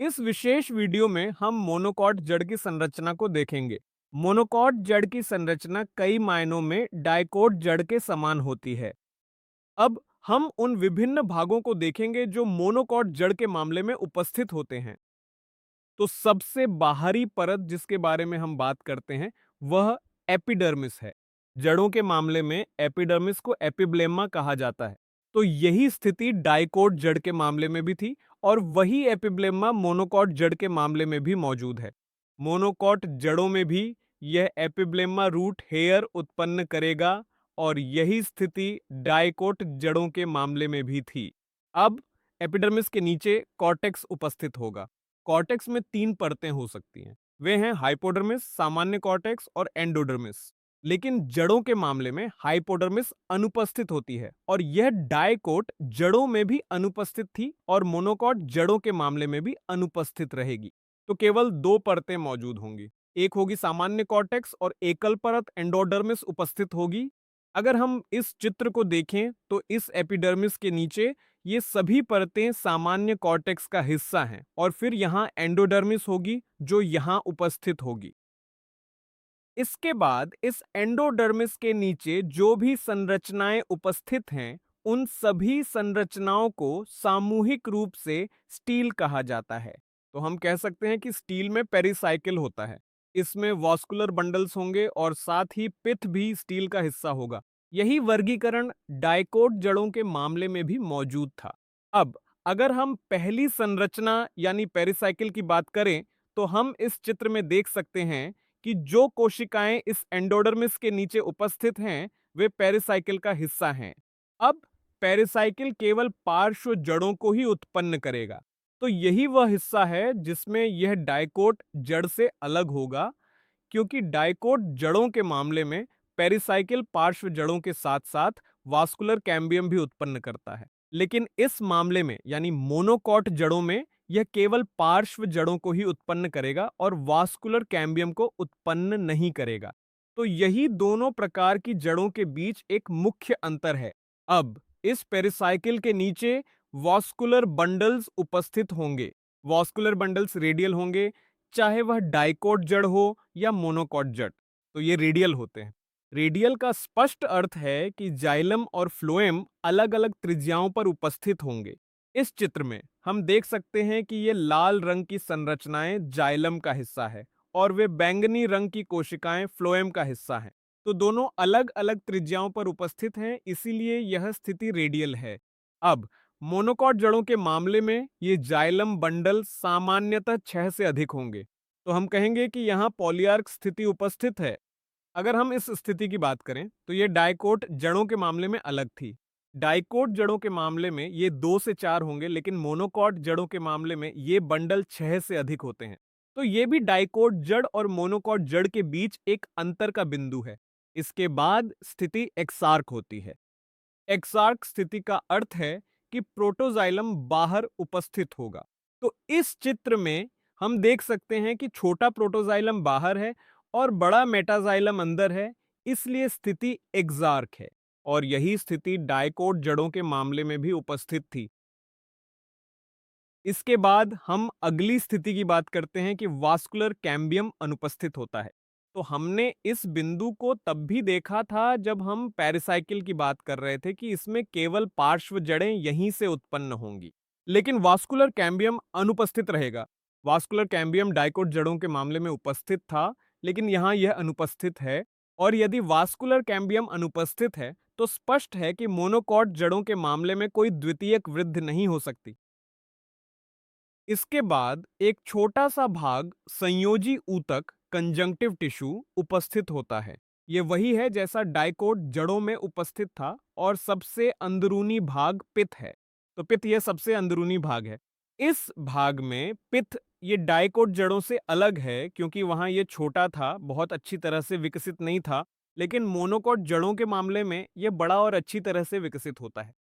इस विशेष वीडियो में हम मोनोकॉट जड़ की संरचना को देखेंगे। मोनोकॉट जड़ की संरचना कई मायनों में डाइकोट जड़ के समान होती है। अब हम उन विभिन्न भागों को देखेंगे जो मोनोकॉट जड़ के मामले में उपस्थित होते हैं। तो सबसे बाहरी परत जिसके बारे में हम बात करते हैं वह एपिडर्मिस है। जड़ों के मामले में एपिडर्मिस को एपिब्लेमा कहा जाता है। तो यही स्थिति डाइकोट जड़ के मामले में भी थी और वही एपिब्लेमा मोनोकॉट जड़ के मामले में भी मौजूद है। मोनोकॉट जड़ों में भी यह एपिब्लेमा रूट हेयर उत्पन्न करेगा और यही स्थिति डाइकोट जड़ों के मामले में भी थी। अब एपिडर्मिस के नीचे कॉर्टेक्स उपस्थित होगा। कॉर्टेक्स में 3 परतें हो सकती हैं। वे हैं हाइपोडर्मिस, सामान्य कॉर्टेक्स और एंडोडर्मिस। लेकिन जड़ों के मामले में हाइपोडर्मिस अनुपस्थित होती है और यह डाइकोट जड़ों में भी अनुपस्थित थी और मोनोकॉट जड़ों के मामले में भी अनुपस्थित रहेगी। तो केवल 2 परतें मौजूद होंगी। एक होगी सामान्य कॉर्टेक्स और एकल परत एंडोडर्मिस उपस्थित होगी। अगर हम इस चित्र को देखें तो इस एपिडर्मिस के नीचे ये सभी परतें सामान्य कॉर्टेक्स का हिस्सा हैं और फिर यहाँ एंडोडर्मिस होगी जो यहाँ उपस्थित होगी। इसके बाद इस एंडोडर्मिस के नीचे जो भी संरचनाएं उपस्थित हैं उन सभी संरचनाओं को सामूहिक रूप से स्टील कहा जाता है। तो हम कह सकते हैं कि स्टील में पेरिसाइकिल होता है। इसमें वॉस्कुलर बंडल्स होंगे और साथ ही पिथ भी स्टील का हिस्सा होगा। यही वर्गीकरण डाइकोट जड़ों के मामले में भी मौजूद था। अब अगर हम पहली संरचना यानी पेरिसाइकिल की बात करें तो हम इस चित्र में देख सकते हैं कि जो कोशिकाएं इस एंडोडर्मिस के नीचे उपस्थित हैं वे पेरिसाइकिल का हिस्सा हैं। अब पेरिसाइकिल केवल पार्श्व जड़ों को ही उत्पन्न करेगा। तो यही वह हिस्सा है जिसमें यह डाइकोट जड़ से अलग होगा, क्योंकि डाइकोट जड़ों के मामले में पेरिसाइकिल पार्श्व जड़ों के साथ साथ वास्कुलर कैम्बियम भी उत्पन्न करता है। लेकिन इस मामले में यानी मोनोकॉट जड़ों में यह केवल पार्श्व जड़ों को ही उत्पन्न करेगा और वास्कुलर कैम्बियम को उत्पन्न नहीं करेगा। तो यही दोनों प्रकार की जड़ों के बीच एक मुख्य अंतर है। अब इस पेरिसाइकिल के नीचे वास्कुलर बंडल्स उपस्थित होंगे। वास्कुलर बंडल्स रेडियल होंगे, चाहे वह डाइकोट जड़ हो या मोनोकॉट जड़। तो ये रेडियल होते हैं। रेडियल का स्पष्ट अर्थ है कि जाइलम और फ्लोएम अलग अलग त्रिज्याओं पर उपस्थित होंगे। इस चित्र में हम देख सकते हैं कि ये लाल रंग की संरचनाएं जाइलम का हिस्सा है और वे बैंगनी रंग की कोशिकाएं फ्लोएम का हिस्सा हैं। तो दोनों अलग अलग त्रिज्याओं पर उपस्थित हैं, इसीलिए यह स्थिति रेडियल है। अब मोनोकॉट जड़ों के मामले में ये जाइलम बंडल सामान्यतः 6 से अधिक होंगे। तो हम कहेंगे कि यहाँ पॉलीआर्क स्थिति उपस्थित है। अगर हम इस स्थिति की बात करें तो ये डाइकोट जड़ों के मामले में अलग थी। डाइकोट जड़ों के मामले में ये 2 से 4 होंगे, लेकिन मोनोकॉट जड़ों के मामले में ये बंडल 6 से अधिक होते हैं। तो ये भी डाइकोट जड़ और मोनोकॉट जड़ के बीच एक अंतर का बिंदु है। इसके बाद स्थिति एक्सार्क होती है। एक्सार्क स्थिति का अर्थ है कि प्रोटोजाइलम बाहर उपस्थित होगा। तो इस चित्र में हम देख सकते हैं कि छोटा प्रोटोजाइलम बाहर है और बड़ा मेटाजाइलम अंदर है, इसलिए स्थिति एक्सार्क है। और यही स्थिति डाइकोट जड़ों के मामले में भी उपस्थित थी। इसके बाद हम अगली स्थिति की बात करते हैं कि वास्कुलर कैम्बियम अनुपस्थित होता है। तो हमने इस बिंदु को तब भी देखा था जब हम पेरिसाइकिल की बात कर रहे थे कि इसमें केवल पार्श्व जड़ें यहीं से उत्पन्न होंगी, लेकिन वास्कुलर कैम्बियम अनुपस्थित रहेगा। वास्कुलर कैम्बियम डाइकोट जड़ों के मामले में उपस्थित था, लेकिन यहाँ यह अनुपस्थित है। और यदि वास्कुलर कैम्बियम अनुपस्थित है तो स्पष्ट है कि मोनोकॉट जड़ों के मामले में कोई द्वितीयक वृद्धि नहीं हो सकती। इसके बाद एक छोटा सा भाग संयोजी ऊतक कंजंक्टिव टिश्यू उपस्थित होता है। ये वही है जैसा डाइकोट जड़ों में उपस्थित था और सबसे अंदरूनी भाग पित्त है। तो पित्त यह सबसे अंदरूनी भाग है। इस भाग में पित्त ये डाइकोट जड़ों से अलग है क्योंकि वहां ये छोटा था, बहुत अच्छी तरह से विकसित नहीं था। लेकिन मोनोकॉट जड़ों के मामले में यह बड़ा और अच्छी तरह से विकसित होता है।